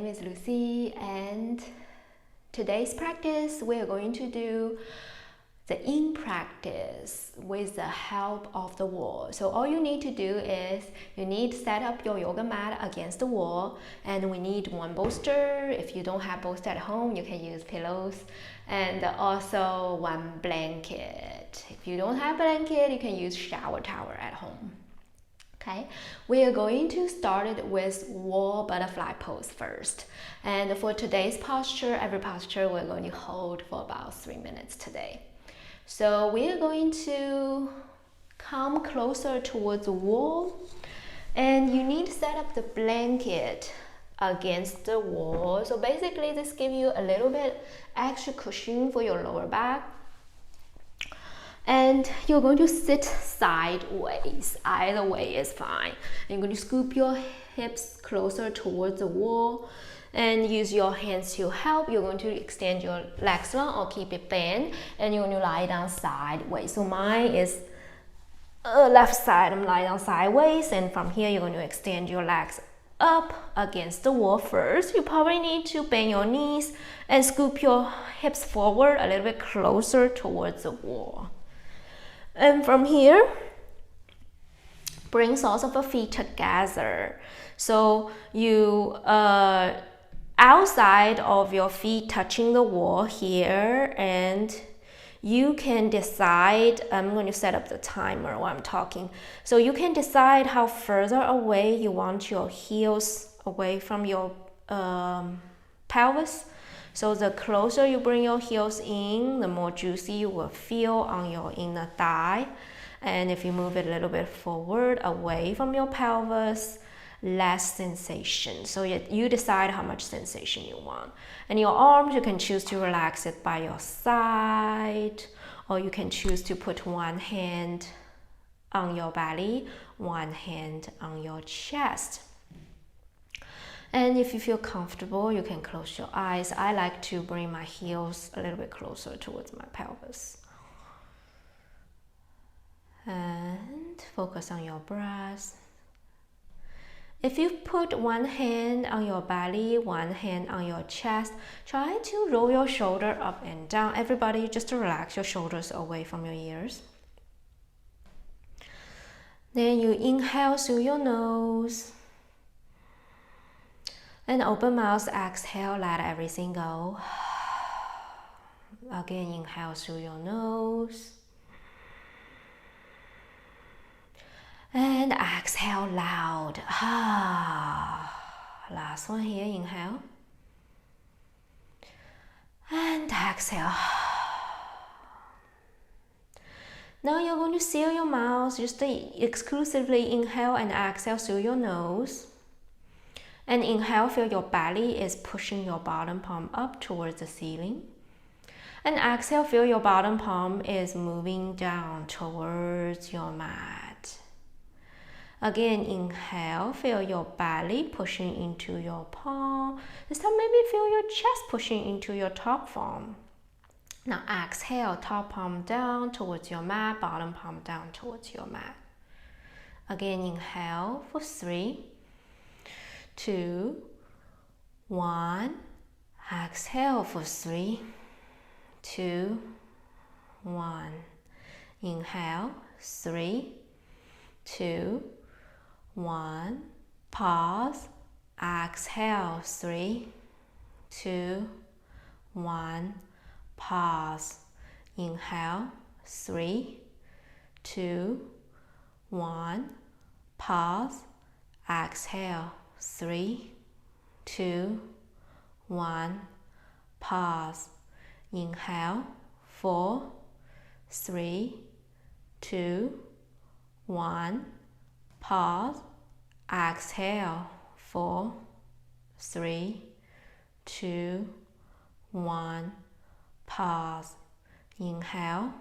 My name is Lucy, and today's practice we are going to do the in practice with the help of the wall. So all you need to do is you need to set up your yoga mat against the wall, and we need one bolster. If you don't have bolster at home, you can use pillows, and also one blanket. If you don't have blanket, you can use shower towel at home. Okay, we are going to start it with wall butterfly pose first. And for today's posture, every posture we're going to hold for about 3 minutes today. So we are going to come closer towards the wall, and you need to set up the blanket against the wall. So basically this gives you a little bit extra cushion for your lower back. And you're going to sit sideways. Either way is fine. You're going to scoop your hips closer towards the wall and use your hands to help. You're going to extend your legs long or keep it bent, and you're going to lie down sideways. So mine is left side. I'm lying down sideways, and from here you're going to extend your legs up against the wall first. You probably need to bend your knees and scoop your hips forward a little bit closer towards the wall. And from here, bring soles of the feet together. So you outside of your feet touching the wall here, and you can decide, I'm going to set up the timer while I'm talking. So you can decide how further away you want your heels away from your pelvis. So the closer you bring your heels in, the more juicy you will feel on your inner thigh. And if you move it a little bit forward, away from your pelvis, less sensation. So you decide how much sensation you want. And your arms, you can choose to relax it by your side, or you can choose to put one hand on your belly, one hand on your chest. And if you feel comfortable, you can close your eyes. I like to bring my heels a little bit closer towards my pelvis. And focus on your breath. If you put one hand on your belly, one hand on your chest, try to roll your shoulder up and down. Everybody, just relax your shoulders away from your ears. Then you inhale through your nose. And open mouth, exhale, let everything go. Again, inhale through your nose. And exhale loud. Last one here, inhale. And exhale. Now you're going to seal your mouth. Just exclusively inhale and exhale through your nose. And inhale, feel your belly is pushing your bottom palm up towards the ceiling. And exhale, feel your bottom palm is moving down towards your mat. Again, inhale, feel your belly pushing into your palm. This time, maybe feel your chest pushing into your top palm. Now exhale, top palm down towards your mat, bottom palm down towards your mat. Again, inhale for 3, 2, 1. Exhale for 3, 2, 1. Inhale, 3, 2, 1. Pause. Exhale, 3, 2, 1. Pause. Inhale, 3, 2, 1. Pause. Exhale, 3, 2, 1. Pause. Inhale, 4, 3, 2, 1. Pause. Exhale, 4, 3, 2, 1. Pause. Inhale,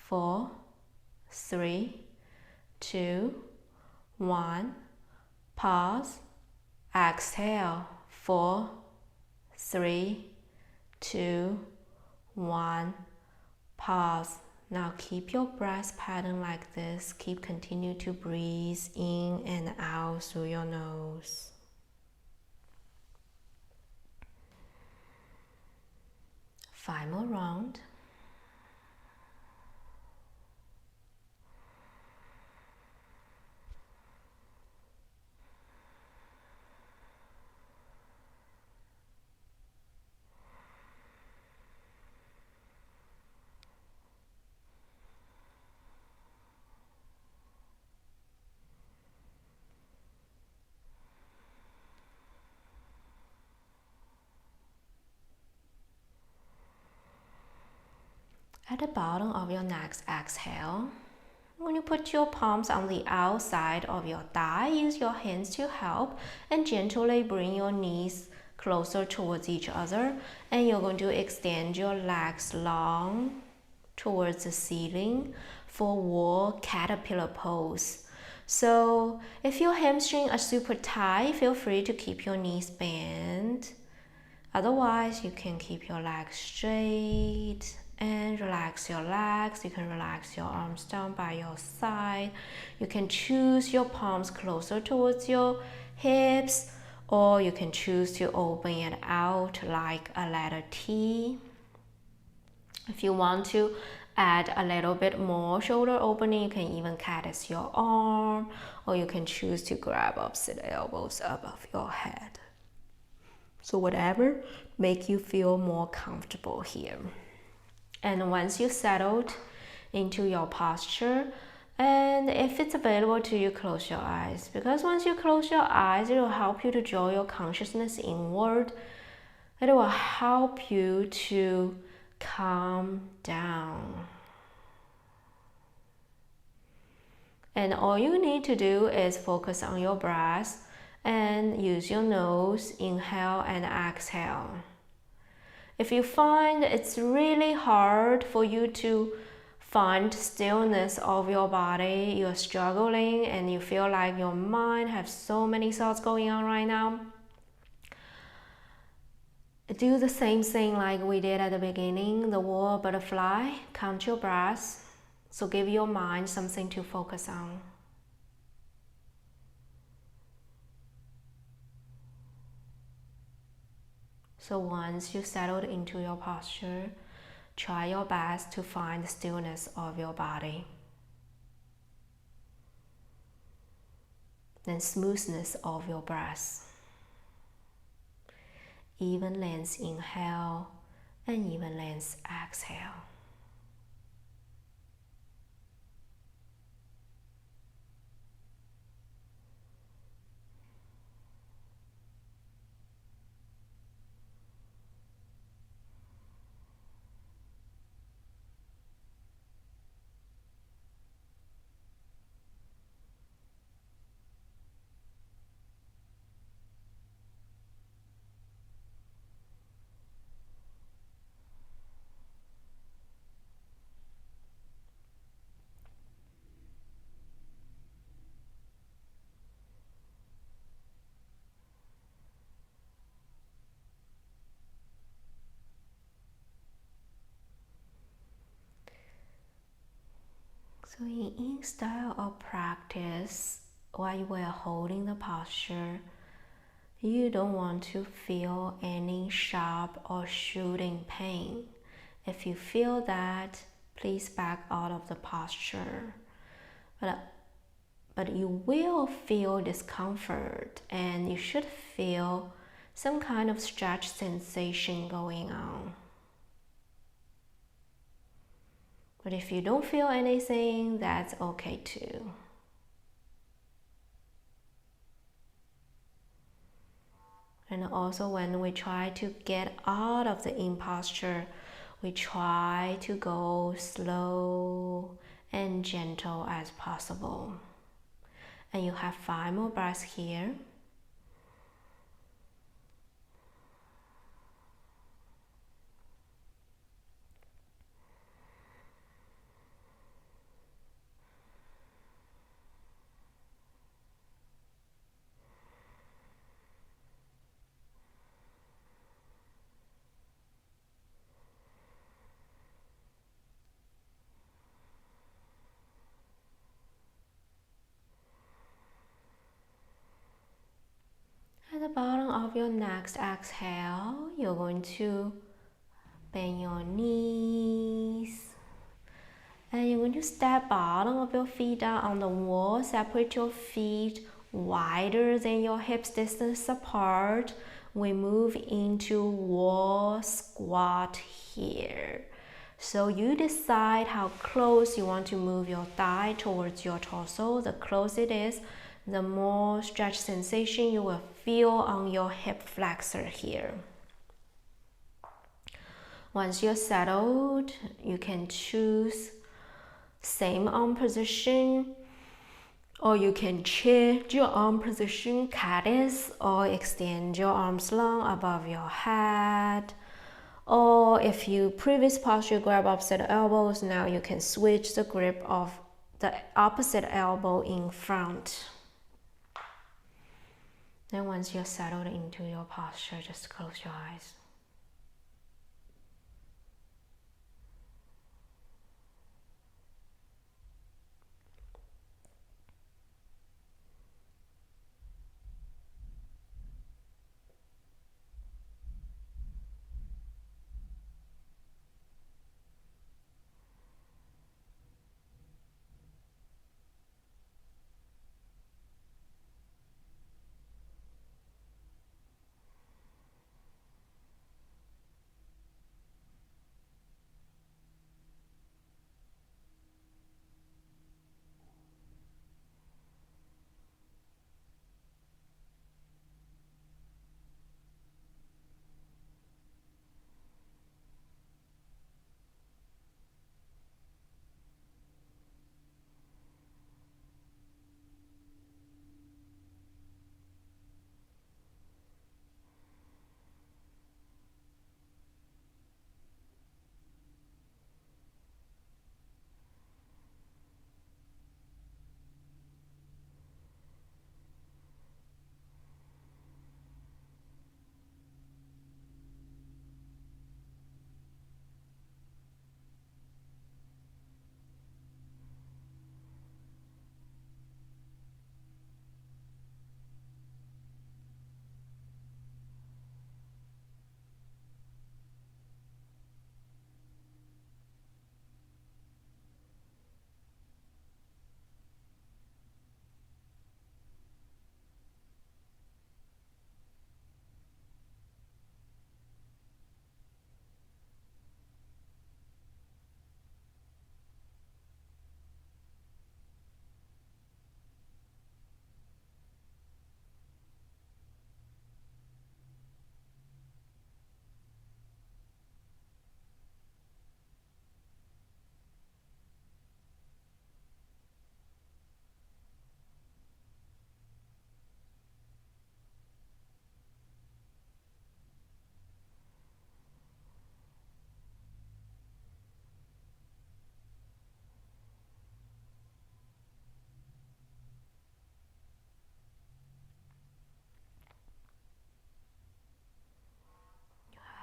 4, 3, 2, 1. Pause. Exhale, 4, 3, 2, 1. Pause. Now keep your breath pattern like this. Continue to breathe in and out through your nose. 5 more rounds. At the bottom of your next exhale, when you put your palms on the outside of your thigh, use your hands to help and gently bring your knees closer towards each other. And you're going to extend your legs long towards the ceiling for wall caterpillar pose. So if your hamstrings are super tight, feel free to keep your knees bent. Otherwise, you can keep your legs straight and relax your legs. You can relax your arms down by your side. You can choose your palms closer towards your hips, or you can choose to open it out like a letter T. If you want to add a little bit more shoulder opening, you can even cadence your arm, or you can choose to grab opposite elbows above your head. So whatever make you feel more comfortable here. And once you settled into your posture, and if it's available to you, close your eyes. Because once you close your eyes, it will help you to draw your consciousness inward. It will help you to calm down. And all you need to do is focus on your breath and use your nose, inhale and exhale. If you find it's really hard for you to find stillness of your body, you're struggling and you feel like your mind has so many thoughts going on right now, do the same thing like we did at the beginning, the wall butterfly, count your breaths. So give your mind something to focus on. So once you settled into your posture, try your best to find the stillness of your body. Then smoothness of your breath. Even length inhale and even length exhale. So in each style of practice, while you are holding the posture, you don't want to feel any sharp or shooting pain. If you feel that, please back out of the posture. But you will feel discomfort and you should feel some kind of stretch sensation going on. But if you don't feel anything, that's okay too. And also when we try to get out of the in posture, we try to go slow and gentle as possible. And you have 5 more breaths here. At the bottom of your next exhale, you're going to Bend your knees. And you're going to step bottom of your feet down on the wall. Separate your feet wider than your hips distance apart. We move into wall squat here. So you decide how close you want to move your thigh towards your torso. The closer it is, the more stretch sensation you will feel on your hip flexor here. Once you're settled, you can choose same arm position, or you can change your arm position, caddis, or extend your arms long above your head. Or if you previous posture grab opposite elbows, now you can switch the grip of the opposite elbow in front. Then once you're settled into your posture, just close your eyes.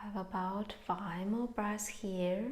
Have about 5 more breaths here.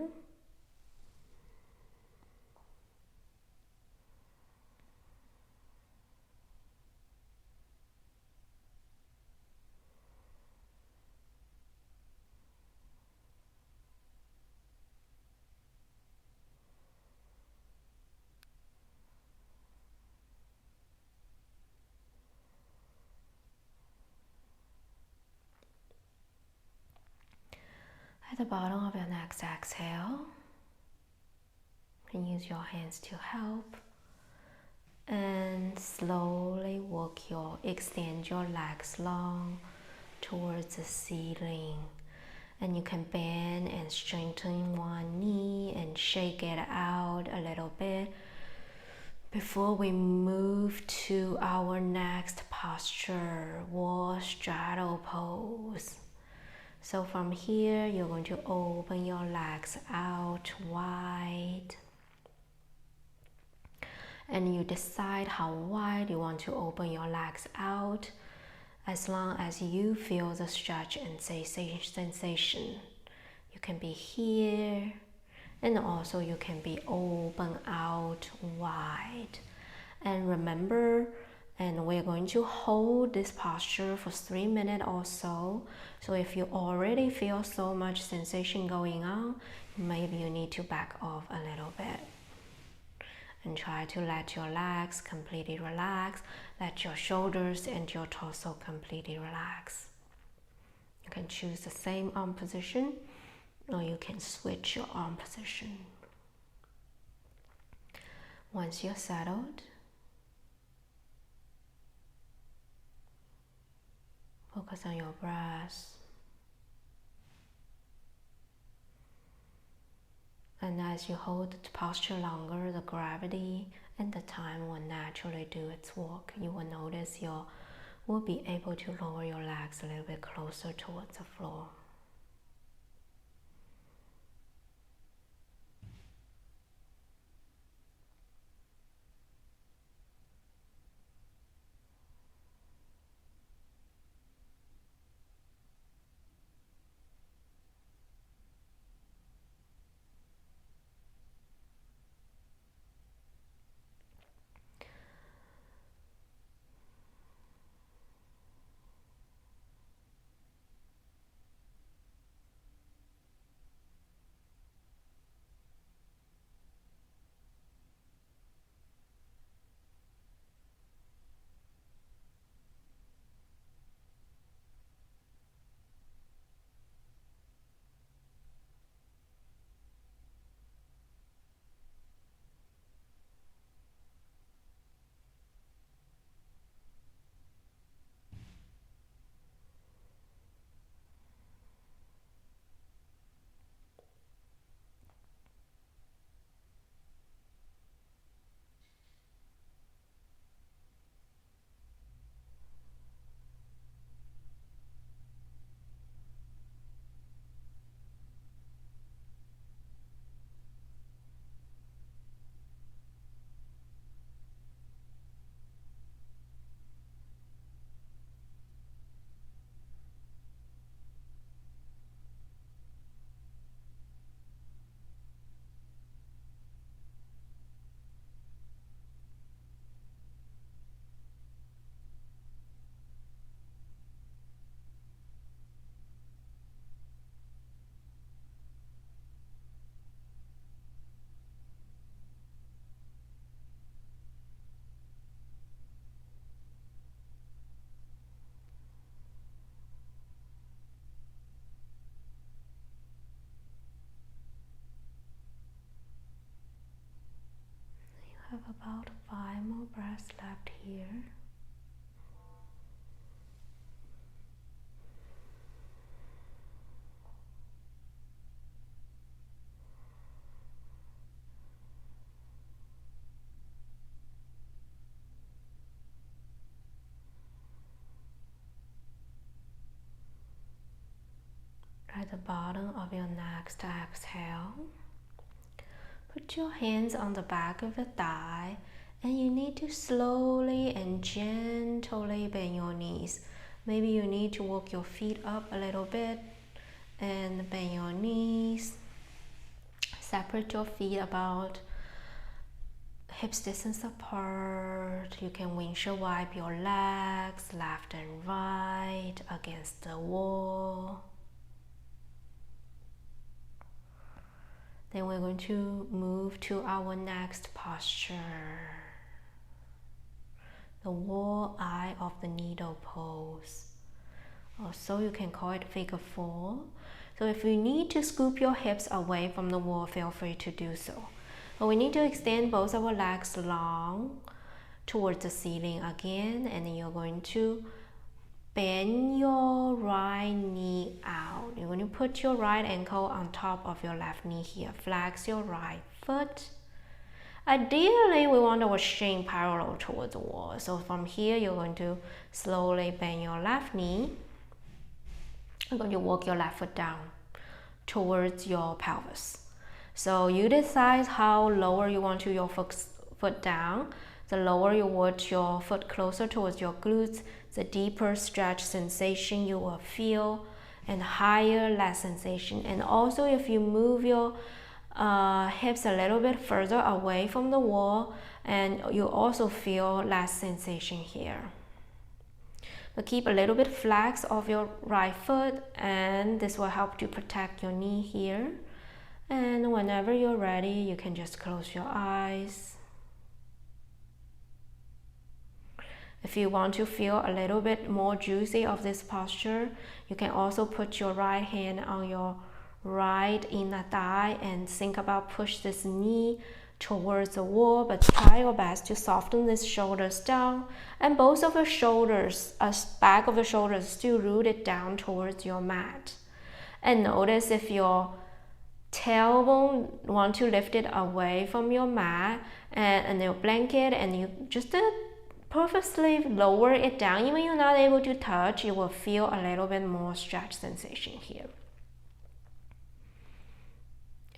At the bottom of your next exhale, you can use your hands to help and slowly extend your legs long towards the ceiling. And you can bend and straighten one knee and shake it out a little bit before we move to our next posture, wall straddle pose. So from here, you're going to open your legs out wide. And you decide how wide you want to open your legs out, as long as you feel the stretch and sensation. You can be here, and also you can be open out wide. And remember And we're going to hold this posture for 3 minutes or so. So if you already feel so much sensation going on, maybe you need to back off a little bit. And try to let your legs completely relax. Let your shoulders and your torso completely relax. You can choose the same arm position, or you can switch your arm position. Once you're settled, focus on your breath. And as you hold the posture longer, the gravity and the time will naturally do its work. You will notice you will be able to lower your legs a little bit closer towards the floor. Have about 5 more breaths left here. At the bottom of your next exhale, put your hands on the back of your thigh, and you need to slowly and gently bend your knees. Maybe you need to walk your feet up a little bit and bend your knees. Separate your feet about hips distance apart. You can windshield wipe your legs left and right against the wall. Then we're going to move to our next posture, the wall eye of the needle pose. Also, you can call it figure 4. So if you need to scoop your hips away from the wall, feel free to do so. But we need to extend both our legs long towards the ceiling again, and then you're going to bend your right knee out. You're going to put your right ankle on top of your left knee here. Flex your right foot. Ideally, we want our shin parallel towards the wall. So from here, you're going to slowly bend your left knee. You're going to walk your left foot down towards your pelvis. So you decide how lower you want your foot down. The lower you want your foot closer towards your glutes, the deeper stretch sensation you will feel, and higher lat sensation. And also if you move your hips a little bit further away from the wall, and you also feel less sensation here. But keep a little bit flex of your right foot, and this will help to protect your knee here. And whenever you're ready, you can just close your eyes. If you want to feel a little bit more juicy of this posture, you can also put your right hand on your right inner thigh and think about push this knee towards the wall, but try your best to soften these shoulders down, and both of your shoulders, back of your shoulders still rooted down towards your mat. And notice if your tailbone want to lift it away from your mat and your blanket, and you just purposely lower it down. Even you're not able to touch, you will feel a little bit more stretch sensation here.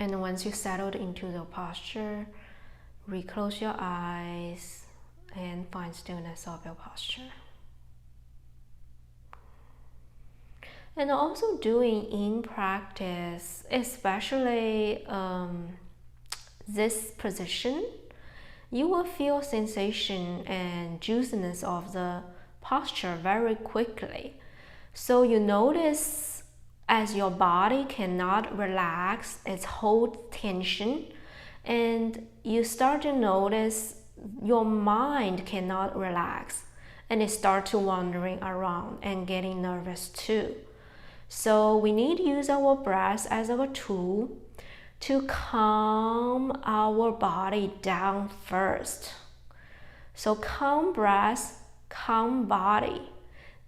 And once you settled into the posture, reclose your eyes and find stillness of your posture. And also doing in practice, especially this position, you will feel sensation and juiciness of the posture very quickly. So you notice as your body cannot relax, it's hold tension, and you start to notice your mind cannot relax, and it starts to wandering around and getting nervous too. So we need to use our breath as our tool to calm our body down first. So calm breath, calm body.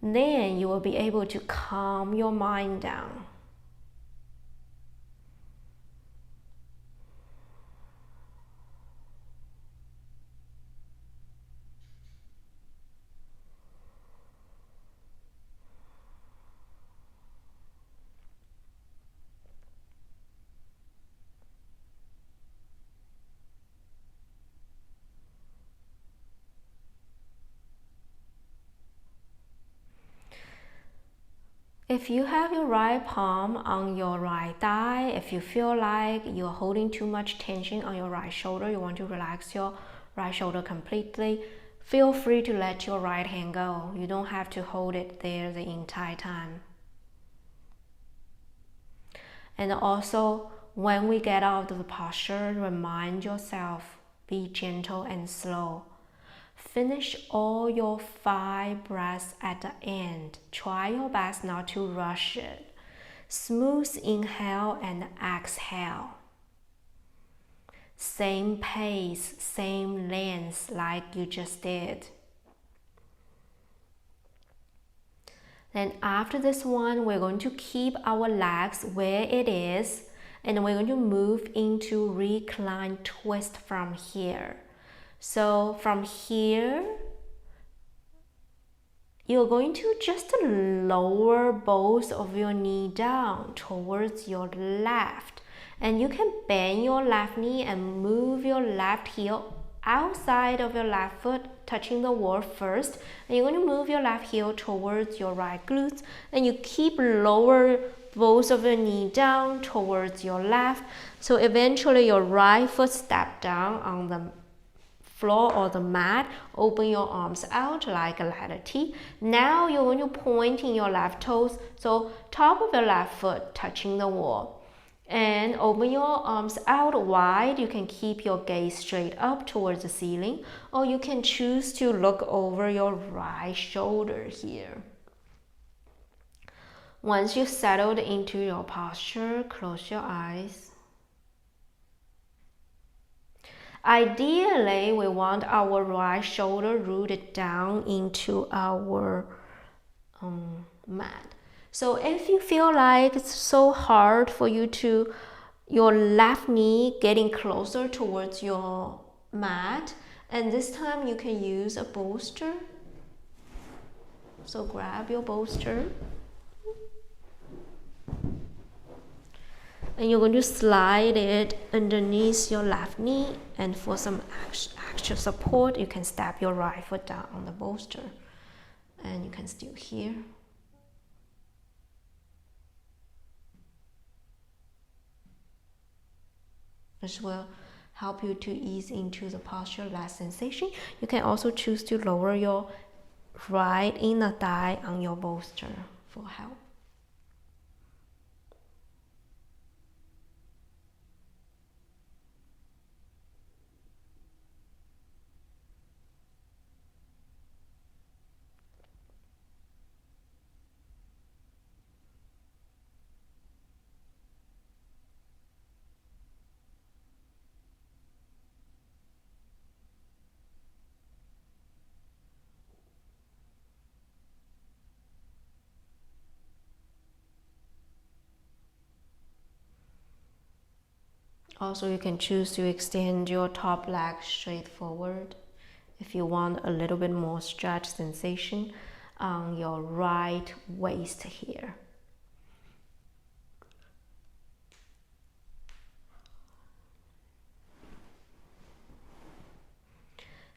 Then you will be able to calm your mind down. If you have your right palm on your right thigh, if you feel like you're holding too much tension on your right shoulder, you want to relax your right shoulder completely, feel free to let your right hand go. You don't have to hold it there the entire time. And also, when we get out of the posture, remind yourself, be gentle and slow. Finish all your 5 breaths at the end. Try your best not to rush it. Smooth inhale and exhale. Same pace, same length like you just did. Then after this one, we're going to keep our legs where it is, and we're going to move into recline twist from here. So from here, you're going to just lower both of your knee down towards your left. And you can bend your left knee and move your left heel outside of your left foot, touching the wall first. And you're going to move your left heel towards your right glutes. And you keep lower both of your knee down towards your left. So eventually your right foot step down on the floor or the mat, open your arms out like a letter T. Now you're going to point in your left toes, so top of your left foot touching the wall. And open your arms out wide. You can keep your gaze straight up towards the ceiling, or you can choose to look over your right shoulder here. Once you settled into your posture, close your eyes. Ideally, we want our right shoulder rooted down into our mat. So if you feel like it's so hard for you to, your left knee getting closer towards your mat, and this time you can use a bolster. So grab your bolster. And you're going to slide it underneath your left knee, and for some extra support, you can step your right foot down on the bolster, and you can still hear. . 。 . 。 . 。 . 。 . 。 . . . 。 . . 。 . . . 。 . 。 . . 。 . 。 . 。 . 。 . 。 . 。 . 。 。 . 。 。 . 。 。 . 。 。 . 。 。 . 。 . 。 . 。 . This will help you to ease into the posture, less sensation. You can also choose to lower your right inner thigh on your bolster for help. Also, you can choose to extend your top leg straight forward if you want a little bit more stretch sensation on your right waist here.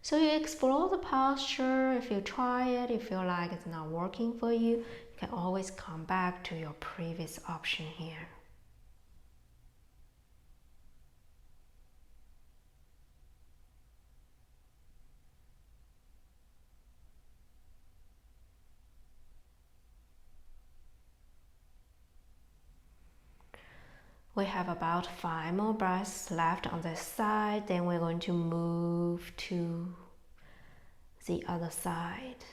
So you explore the posture. If you try it, you feel like it's not working for you, you can always come back to your previous option here. We have about 5 more breaths left on this side, then we're going to move to the other side.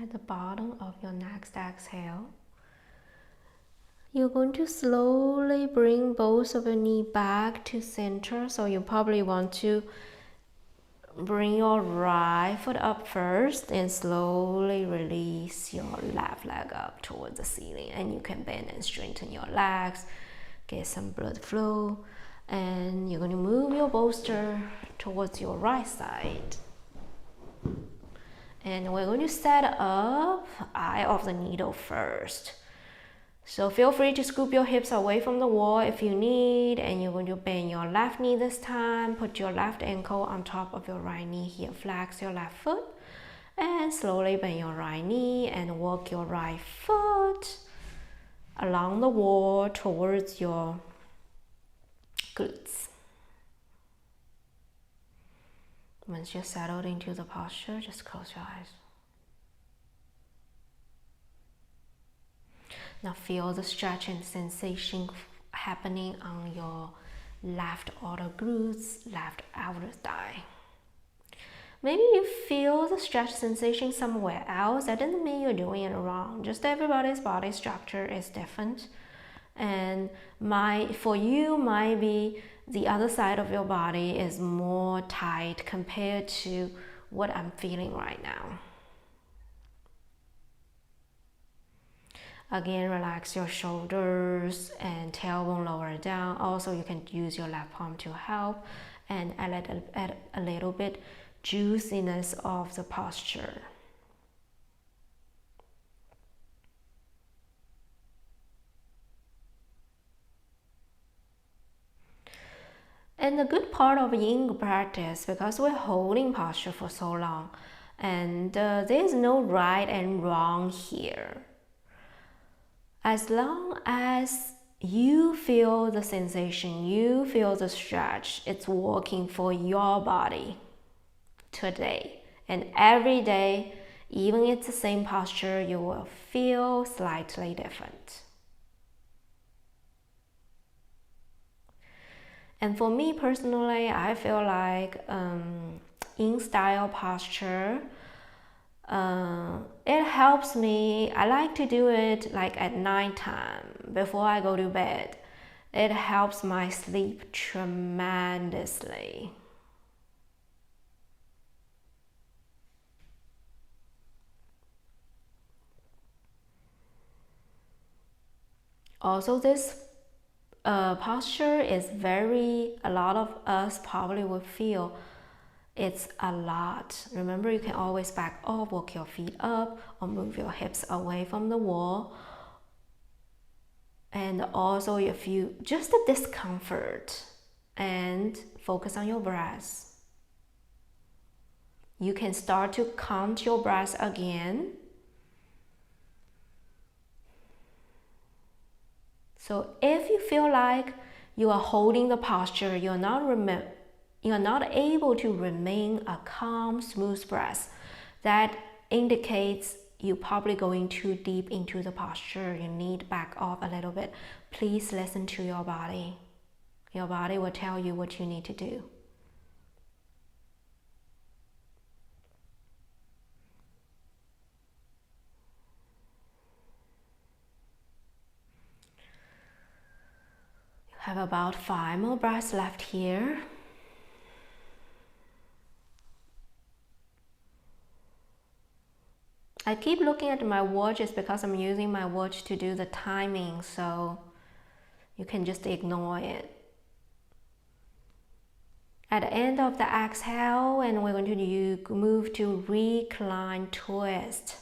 At the bottom of your next exhale, you're going to slowly bring both of your knees back to center. So you probably want to bring your right foot up first and slowly release your left leg up towards the ceiling. And you can bend and straighten your legs, get some blood flow. And you're going to move your bolster towards your right side. And we're going to set up eye of the needle first. So feel free to scoop your hips away from the wall if you need, and you're going to bend your left knee this time. Put your left ankle on top of your right knee here. Flex your left foot and slowly bend your right knee and walk your right foot along the wall towards your glutes. Once you're settled into the posture, just close your eyes. Now feel the stretch and sensation happening on your left outer glutes, left outer thigh. Maybe you feel the stretch sensation somewhere else. That doesn't mean you're doing it wrong. Just everybody's body structure is different. And for you, might be the other side of your body is more tight compared to what I'm feeling right now. Again, relax your shoulders and tailbone lower down. Also, you can use your left palm to help and add a little bit juiciness of the posture. And the good part of yin practice, because we're holding posture for so long, and there's no right and wrong here. As long as you feel the sensation, you feel the stretch, it's working for your body today. And every day, even it's the same posture, you will feel slightly different. And for me personally, I feel like in style posture, it helps me. I like to do it like at nighttime before I go to bed. It helps my sleep tremendously. Also, this posture is a lot of us probably would feel it's a lot. Remember, you can always back off, walk your feet up, or move your hips away from the wall. And also if you just a discomfort, and focus on your breath. You can start to count your breath again. So if you feel like you are holding the posture, you're not able to remain a calm, smooth breath, that indicates you're probably going too deep into the posture. You need to back off a little bit. Please listen to your body. Your body will tell you what you need to do. You have about 5 more breaths left here. I keep looking at my watch. It's because I'm using my watch to do the timing, so you can just ignore it. At the end of the exhale, and we're going to move to recline twist.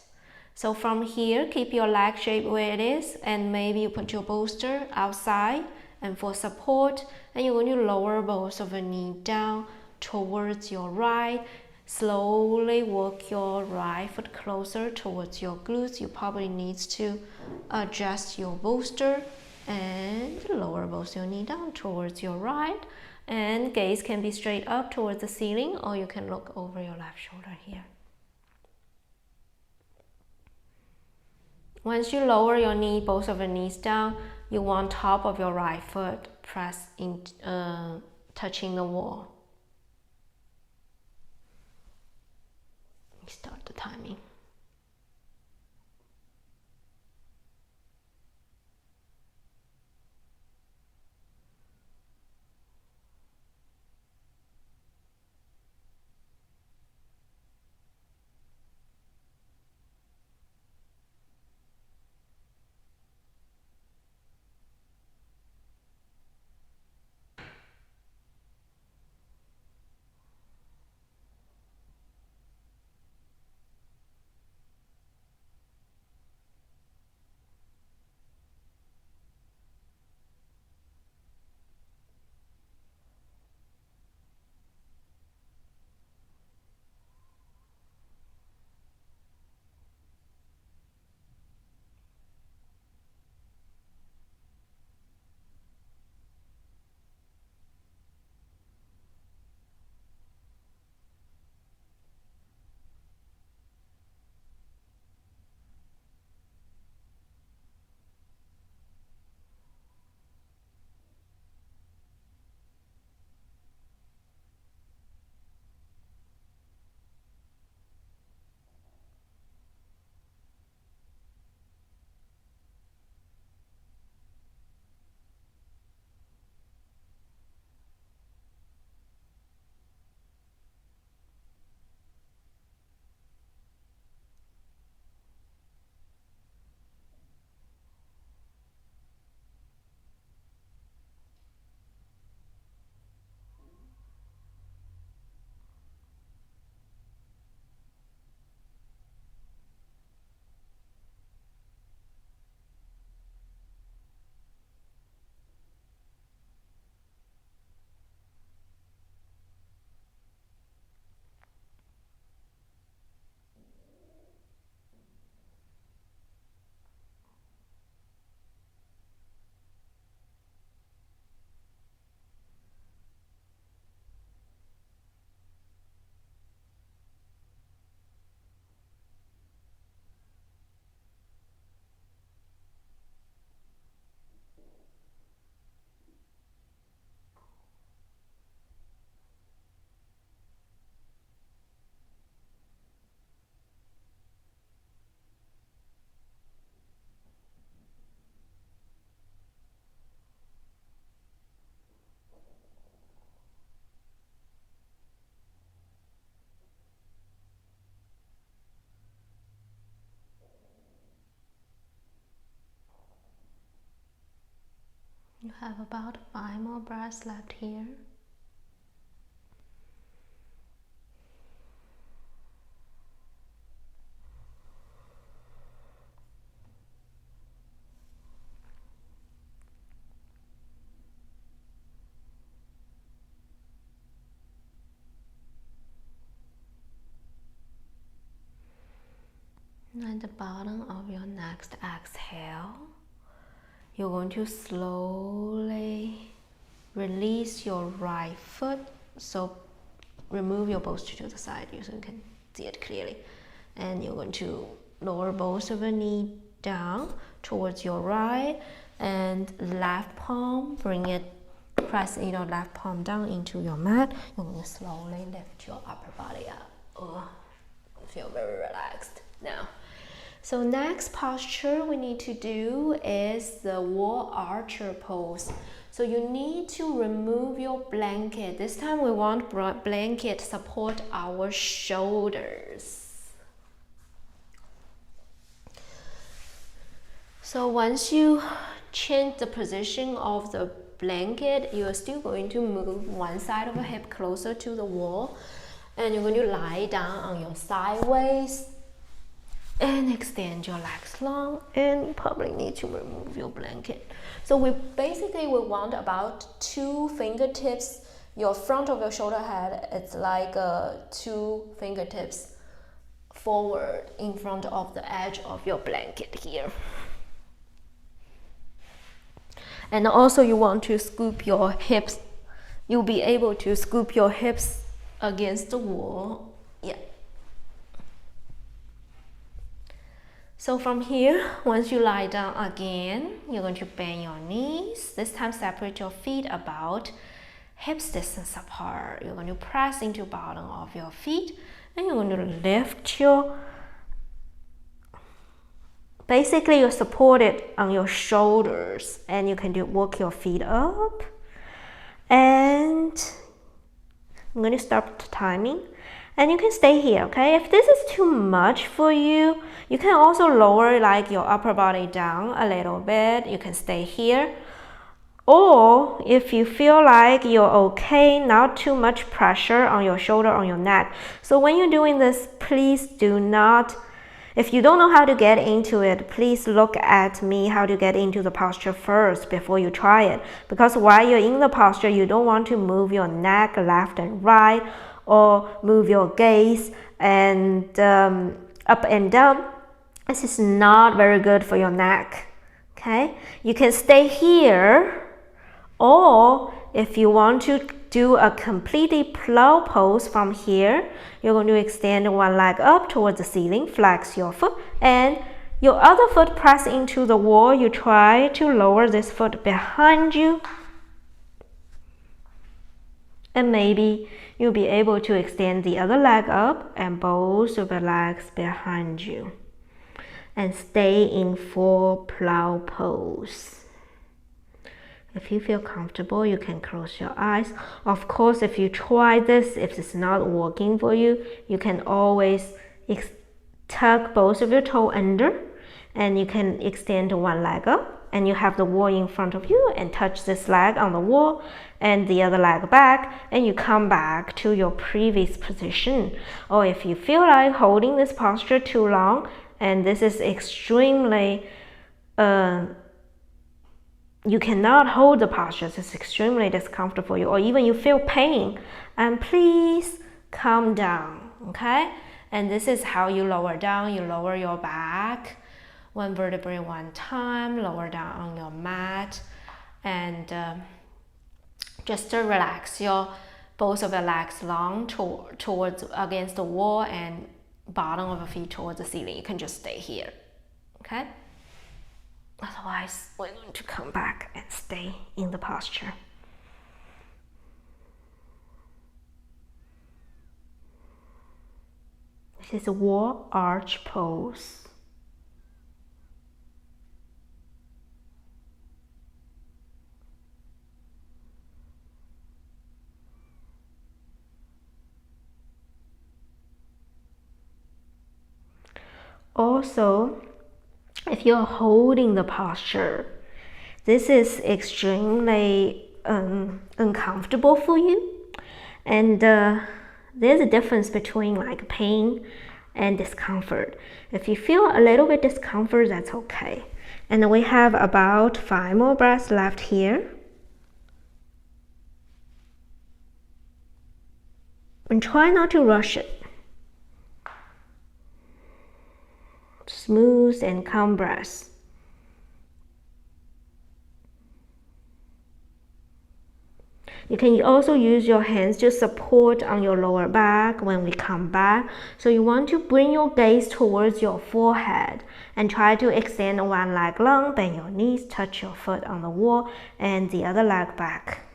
So from here, keep your leg shape where it is, and maybe you put your bolster outside, and for support, and you're going to lower both of your knees down towards your right. Slowly walk your right foot closer towards your glutes. You probably need to adjust your bolster and lower both your knee down towards your right. And gaze can be straight up towards the ceiling, or you can look over your left shoulder here. Once you lower your knee, both of your knees down, you want top of your right foot press in, touching the wall. Start the timing. have about 5 more breaths left here. At the bottom of your next exhale, you're going to slowly release your right foot. So remove your bolster to the side so you can see it clearly. And you're going to lower both of your knees down towards your right, and left palm, bring it, press your left palm down into your mat. You're going to slowly lift your upper body up. Oh, feel very relaxed now. So next posture we need to do is the wall archer pose. So you need to remove your blanket. This time we want blanket support our shoulders. So once you change the position of the blanket, you are still going to move one side of your hip closer to the wall, and you're going to lie down on your sideways and extend your legs long, and you probably need to remove your blanket. So we want about 2 fingertips. Your front of your shoulder head, it's like 2 fingertips forward in front of the edge of your blanket here. And also you want to scoop your hips. You'll be able to scoop your hips against the wall. Yeah. So from here, once you lie down again, you're going to bend your knees. This time separate your feet about hips distance apart. You're going to press into bottom of your feet, and you're going to lift your, basically you're supported on your shoulders, and you can walk your feet up. And I'm going to stop the timing. And you can stay here, okay? If this is too much for you, you can also lower like your upper body down a little bit. You can stay here. Or if you feel like you're okay, not too much pressure on your shoulder, on your neck. So when you're doing this, please do not, if you don't know how to get into it, please look at me how to get into the posture first before you try it. Because while you're in the posture, you don't want to move your neck left and right, or move your gaze and up and down. This is not very good for your neck. Okay, you can stay here, or if you want to do a completely plow pose from here, you're going to extend one leg up towards the ceiling, flex your foot, and your other foot press into the wall. You try to lower this foot behind you, and maybe you'll be able to extend the other leg up and both of the legs behind you, and stay in full plow pose. If you feel comfortable, you can close your eyes. Of course, if you try this, if it's not working for you, you can always tuck both of your toes under, and you can extend one leg up, and you have the wall in front of you, and touch this leg on the wall and the other leg back, and you come back to your previous position. Or if you feel like holding this posture too long, and this is extremely you cannot hold the posture, it's extremely discomfortable for you, or even you feel pain, and please calm down, okay? And this is how you lower down. You lower your back, one vertebrae one time, lower down on your mat, and just to relax your both of your legs long towards against the wall, and bottom of your feet towards the ceiling. You can just stay here, okay? Otherwise, we're going to come back and stay in the posture. This is a wall arch pose. Also, if you're holding the posture, this is extremely uncomfortable for you, and there's a difference between like pain and discomfort. If you feel a little bit discomfort, that's okay. And we have about 5 more breaths left here. And try not to rush it. Smooth and calm breaths. You can also use your hands to support on your lower back when we come back. So you want to bring your gaze towards your forehead and try to extend one leg long, bend your knees, touch your foot on the wall and the other leg back.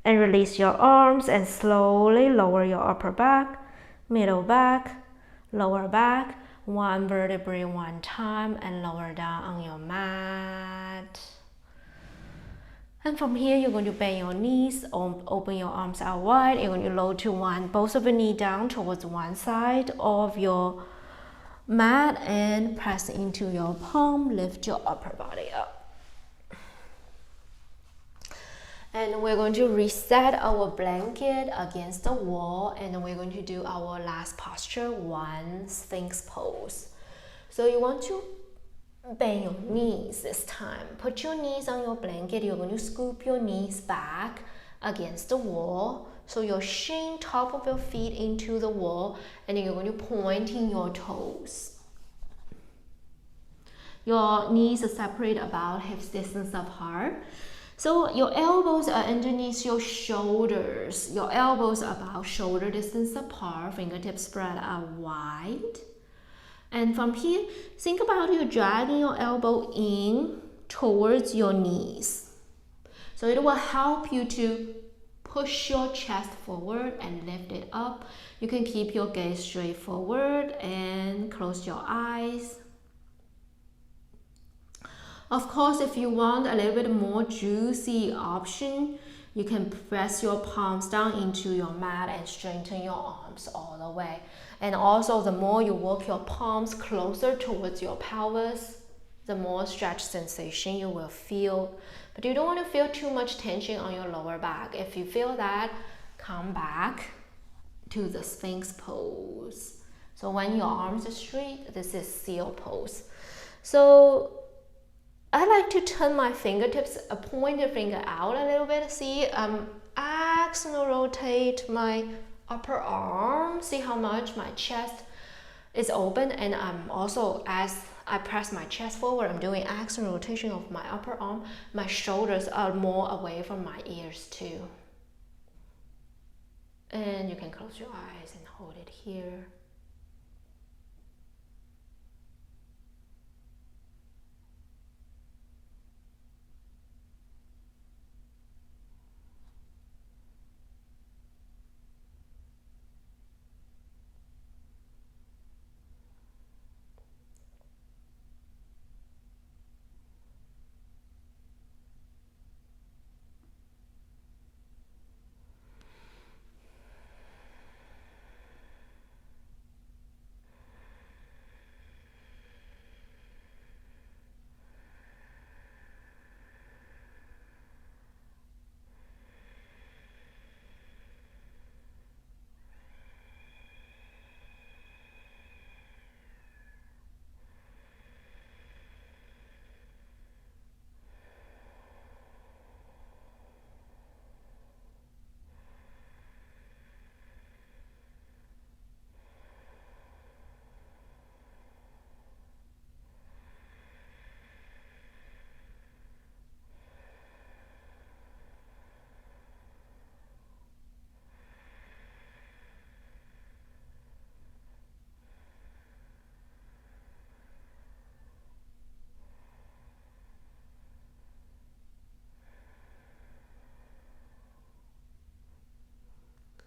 And release your arms and slowly lower your upper back, middle back, lower back, one vertebrae one time and lower down on your mat. And from here, you're going to bend your knees, open your arms out wide. You're going to lower to both of your knees down towards one side of your mat and press into your palm. Lift your upper body up. And we're going to reset our blanket against the wall, and we're going to do our last posture, one Sphinx pose. So you want to bend your knees this time. Put your knees on your blanket. You're going to scoop your knees back against the wall. So you're shin top of your feet into the wall, and you're going to point in your toes. Your knees are separated about hips distance apart. So your elbows are underneath your shoulders. Your elbows are about shoulder distance apart. Fingertips spread out wide. And from here, think about you dragging your elbow in towards your knees. So it will help you to push your chest forward and lift it up. You can keep your gaze straight forward and close your eyes. Of course, if you want a little bit more juicy option, you can press your palms down into your mat and straighten your arms all the way. And also, the more you walk your palms closer towards your pelvis, the more stretch sensation you will feel. But you don't want to feel too much tension on your lower back. If you feel that, come back to the Sphinx pose. So when your arms are straight, this is seal pose. So I like to turn my fingertips, a pointer finger out a little bit. See, external rotate my upper arm. See how much my chest is open, and I'm also, as I press my chest forward, I'm doing external rotation of my upper arm. My shoulders are more away from my ears too. And you can close your eyes and hold it here.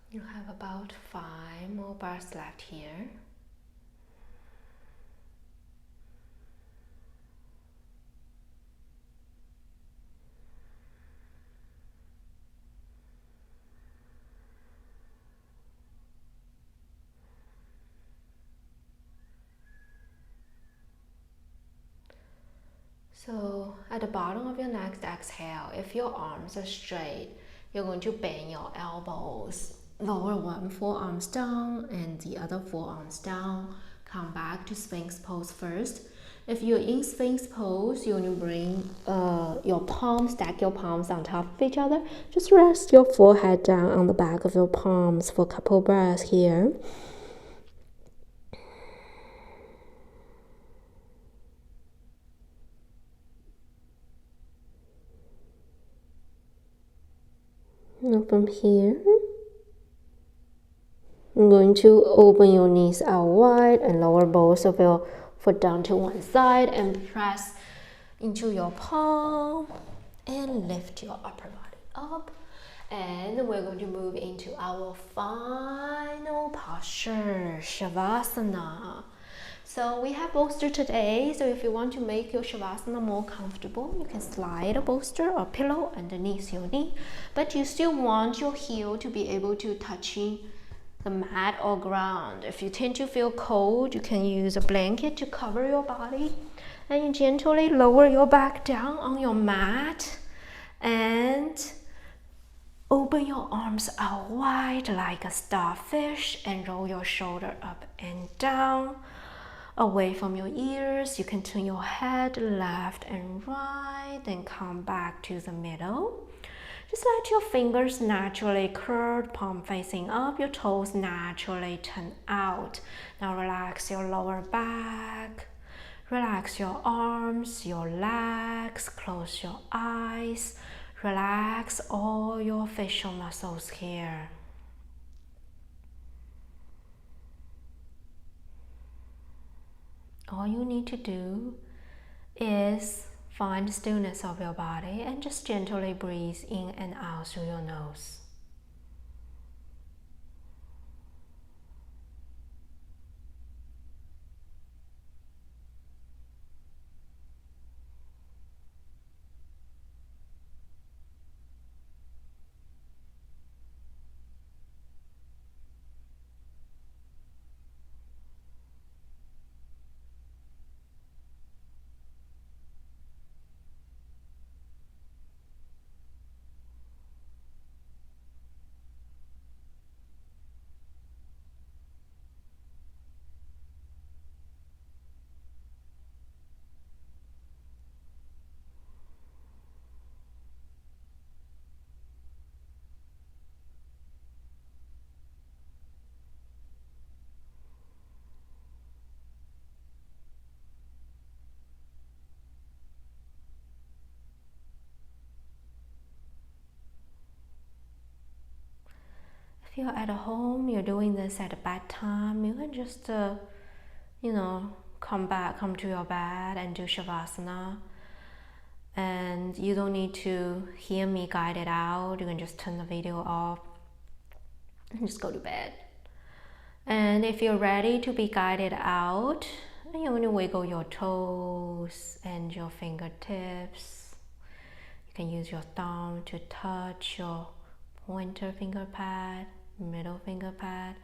You have about 5 more breaths left here. So At the bottom of your next exhale, if your arms are straight, you're going to bend your elbows. Lower one forearms down and the other forearms down. Come back to Sphinx pose first. If you're in Sphinx pose, you're going to bring your palms, stack your palms on top of each other. Just rest your forehead down on the back of your palms for a couple breaths here. Now from here, I'm going to open your knees out wide and lower both of your foot down to one side and press into your palm and lift your upper body up. And we're going to move into our final posture, Shavasana. So we have bolster today, so if you want to make your Shavasana more comfortable, you can slide a bolster or pillow underneath your knee, but you still want your heel to be able to touching the mat or ground. If you tend to feel cold, you can use a blanket to cover your body, and you gently lower your back down on your mat and open your arms out wide like a starfish and roll your shoulder up and down. Away from your ears, you can turn your head left and right, then come back to the middle. Just let your fingers naturally curl, palm facing up, your toes naturally turn out. Now relax your lower back, relax your arms, your legs, close your eyes, relax all your facial muscles here. All you need to do is find the stillness of your body and just gently breathe in and out through your nose. If you're at home, you're doing this at a bedtime, you can just, come to your bed and do Shavasana. And you don't need to hear me guide it out. You can just turn the video off and just go to bed. And if you're ready to be guided out, you're going to wiggle your toes and your fingertips. You can use your thumb to touch your pointer finger pad, middle finger pad,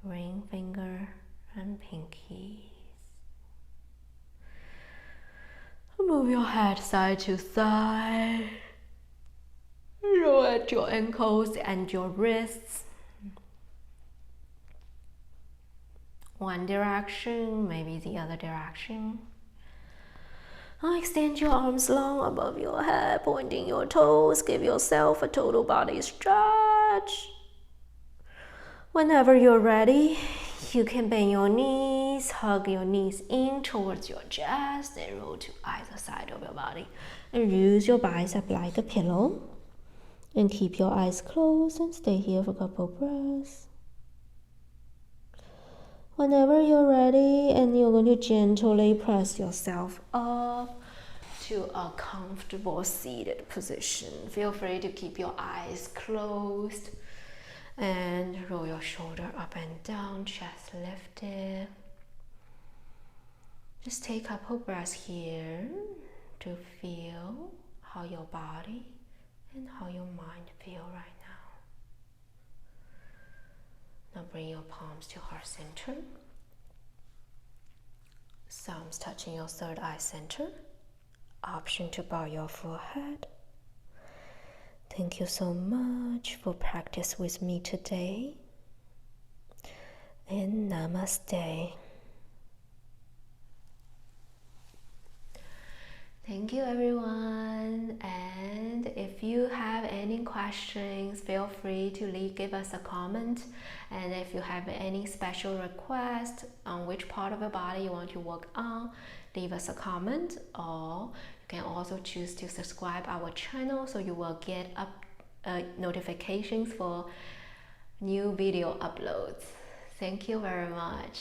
ring finger, and pinkies. Move your head side to side. Roll at your ankles and your wrists. One direction, maybe the other direction. Now extend your arms long above your head, pointing your toes. Give yourself a total body stretch. Whenever you're ready, you can bend your knees, hug your knees in towards your chest, and roll to either side of your body. And use your bicep like a pillow. And keep your eyes closed and stay here for a couple breaths. Whenever you're ready, and you're going to gently press yourself up to a comfortable seated position. Feel free to keep your eyes closed and roll your shoulder up and down, chest lifted. Just take a couple breaths here to feel how your body and how your mind feel right now. Now bring your palms to heart center. Thumbs touching your third eye center. option to bow your forehead. Thank you so much for practice with me today. And namaste. Thank you, everyone. And if you have any questions, feel free to give us a comment. And if you have any special request on which part of your body you want to work on, leave us a comment. Or you can also choose to subscribe our channel so you will get notifications for new video uploads. Thank you very much.